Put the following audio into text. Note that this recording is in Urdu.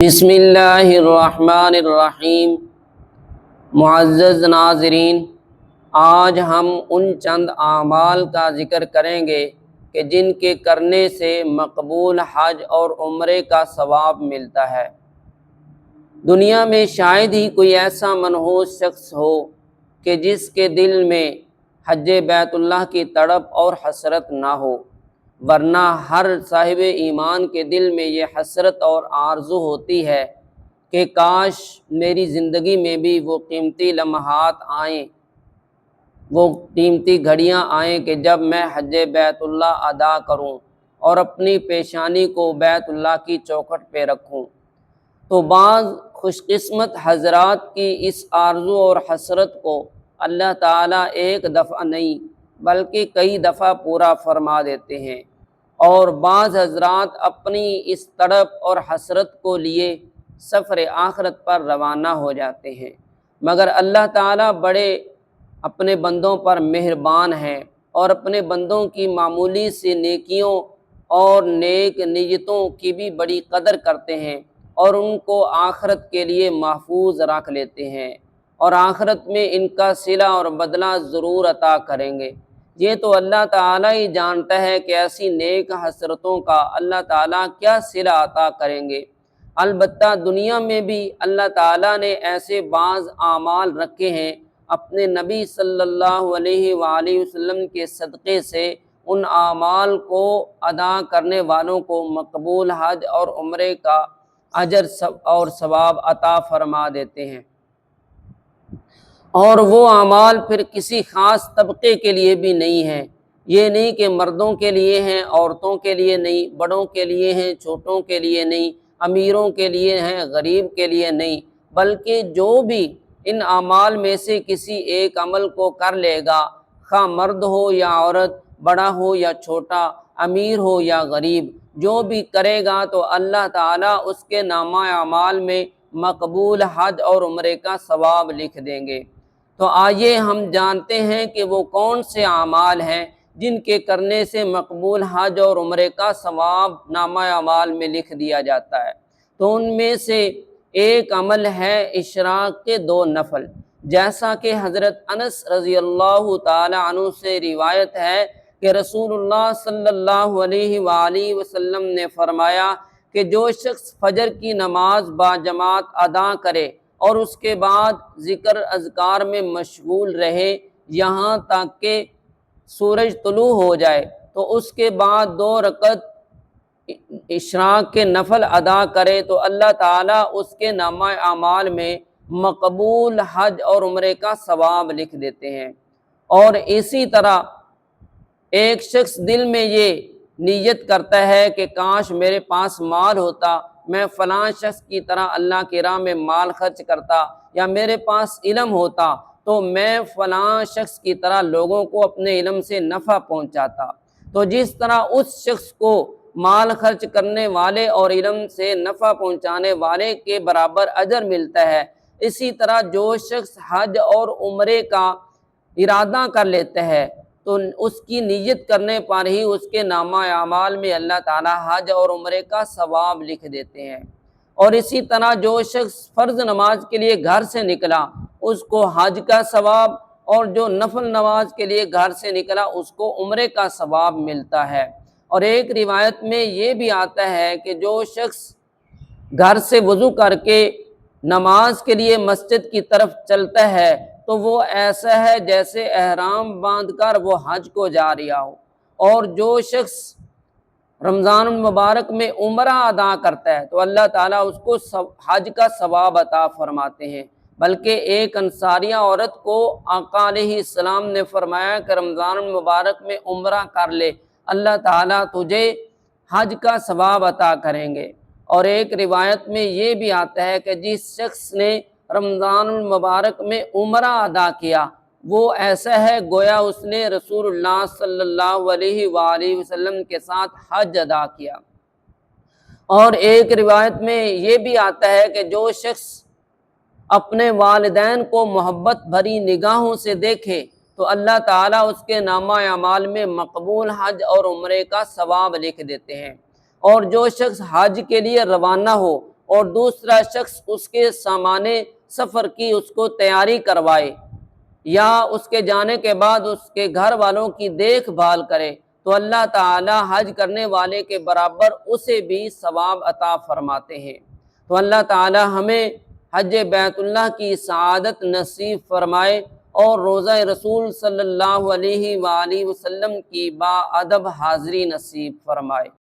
بسم اللہ الرحمن الرحیم۔ معزز ناظرین، آج ہم ان چند اعمال کا ذکر کریں گے کہ جن کے کرنے سے مقبول حج اور عمرے کا ثواب ملتا ہے۔ دنیا میں شاید ہی کوئی ایسا منحوس شخص ہو کہ جس کے دل میں حج بیت اللہ کی تڑپ اور حسرت نہ ہو، ورنہ ہر صاحب ایمان کے دل میں یہ حسرت اور آرزو ہوتی ہے کہ کاش میری زندگی میں بھی وہ قیمتی لمحات آئیں، وہ قیمتی گھڑیاں آئیں کہ جب میں حج بیت اللہ ادا کروں اور اپنی پیشانی کو بیت اللہ کی چوکھٹ پہ رکھوں۔ تو بعض خوش قسمت حضرات کی اس آرزو اور حسرت کو اللہ تعالیٰ ایک دفعہ نہیں بلکہ کئی دفعہ پورا فرما دیتے ہیں، اور بعض حضرات اپنی اس تڑپ اور حسرت کو لیے سفر آخرت پر روانہ ہو جاتے ہیں۔ مگر اللہ تعالیٰ بڑے اپنے بندوں پر مہربان ہیں اور اپنے بندوں کی معمولی سی نیکیوں اور نیک نیتوں کی بھی بڑی قدر کرتے ہیں اور ان کو آخرت کے لیے محفوظ رکھ لیتے ہیں، اور آخرت میں ان کا صلہ اور بدلہ ضرور عطا کریں گے۔ یہ تو اللہ تعالیٰ ہی جانتا ہے کہ ایسی نیک حسرتوں کا اللہ تعالیٰ کیا صلہ عطا کریں گے۔ البتہ دنیا میں بھی اللہ تعالیٰ نے ایسے بعض اعمال رکھے ہیں اپنے نبی صلی اللہ علیہ وآلہ وسلم کے صدقے سے، ان اعمال کو ادا کرنے والوں کو مقبول حج اور عمرے کا اجر اور ثواب عطا فرما دیتے ہیں۔ اور وہ اعمال پھر کسی خاص طبقے کے لیے بھی نہیں ہیں، یہ نہیں کہ مردوں کے لیے ہیں، عورتوں کے لیے نہیں، بڑوں کے لیے ہیں، چھوٹوں کے لیے نہیں، امیروں کے لیے ہیں، غریب کے لیے نہیں، بلکہ جو بھی ان اعمال میں سے کسی ایک عمل کو کر لے گا، خواہ مرد ہو یا عورت، بڑا ہو یا چھوٹا، امیر ہو یا غریب، جو بھی کرے گا تو اللہ تعالیٰ اس کے نامہ اعمال میں مقبول حج اور عمرے کا ثواب لکھ دیں گے۔ تو آئیے ہم جانتے ہیں کہ وہ کون سے اعمال ہیں جن کے کرنے سے مقبول حج اور عمرے کا ثواب نامہ اعمال میں لکھ دیا جاتا ہے۔ تو ان میں سے ایک عمل ہے اشراق کے 2 نفل، جیسا کہ حضرت انس رضی اللہ تعالی عنہ سے روایت ہے کہ رسول اللہ صلی اللہ علیہ وآلہ وسلم نے فرمایا کہ جو شخص فجر کی نماز باجماعت ادا کرے اور اس کے بعد ذکر اذکار میں مشغول رہے یہاں تک کہ سورج طلوع ہو جائے، تو اس کے بعد 2 رکعت اشراق کے نفل ادا کرے تو اللہ تعالیٰ اس کے نامہ اعمال میں مقبول حج اور عمرے کا ثواب لکھ دیتے ہیں۔ اور اسی طرح ایک شخص دل میں یہ نیت کرتا ہے کہ کاش میرے پاس مال ہوتا، میں فلاں شخص کی طرح اللہ کی راہ میں مال خرچ کرتا، یا میرے پاس علم ہوتا تو میں فلاں شخص کی طرح لوگوں کو اپنے علم سے نفع پہنچاتا۔ تو جس طرح اس شخص کو مال خرچ کرنے والے اور علم سے نفع پہنچانے والے کے برابر اجر ملتا ہے، اسی طرح جو شخص حج اور عمرے کا ارادہ کر لیتا ہے تو اس کی نیت کرنے پر ہی اس کے نامہ اعمال میں اللہ تعالیٰ حج اور عمرے کا ثواب لکھ دیتے ہیں۔ اور اسی طرح جو شخص فرض نماز کے لیے گھر سے نکلا اس کو حج کا ثواب، اور جو نفل نماز کے لیے گھر سے نکلا اس کو عمرے کا ثواب ملتا ہے۔ اور ایک روایت میں یہ بھی آتا ہے کہ جو شخص گھر سے وضو کر کے نماز کے لیے مسجد کی طرف چلتا ہے تو وہ ایسا ہے جیسے احرام باندھ کر وہ حج کو جا رہا ہو۔ اور جو شخص رمضان المبارک میں عمرہ ادا کرتا ہے تو اللہ تعالیٰ اس کو حج کا ثواب عطا فرماتے ہیں۔ بلکہ ایک انصاریہ عورت کو آقا علیہ السلام نے فرمایا کہ رمضان المبارک میں عمرہ کر لے، اللہ تعالیٰ تجھے حج کا ثواب عطا کریں گے۔ اور ایک روایت میں یہ بھی آتا ہے کہ جس شخص نے رمضان المبارک میں عمرہ ادا کیا وہ ایسا ہے گویا اس نے رسول اللہ صلی اللہ علیہ وآلہ وسلم کے ساتھ حج ادا کیا۔ اور ایک روایت میں یہ بھی آتا ہے کہ جو شخص اپنے والدین کو محبت بھری نگاہوں سے دیکھے تو اللہ تعالیٰ اس کے نامہ اعمال میں مقبول حج اور عمرے کا ثواب لکھ دیتے ہیں۔ اور جو شخص حج کے لیے روانہ ہو اور دوسرا شخص اس کے سامان سفر کی اس کو تیاری کروائے یا اس کے جانے کے بعد اس کے گھر والوں کی دیکھ بھال کرے تو اللہ تعالی حج کرنے والے کے برابر اسے بھی ثواب عطا فرماتے ہیں۔ تو اللہ تعالی ہمیں حج بیت اللہ کی سعادت نصیب فرمائے اور روضہ رسول صلی اللہ علیہ وآلہ وسلم کی باادب حاضری نصیب فرمائے۔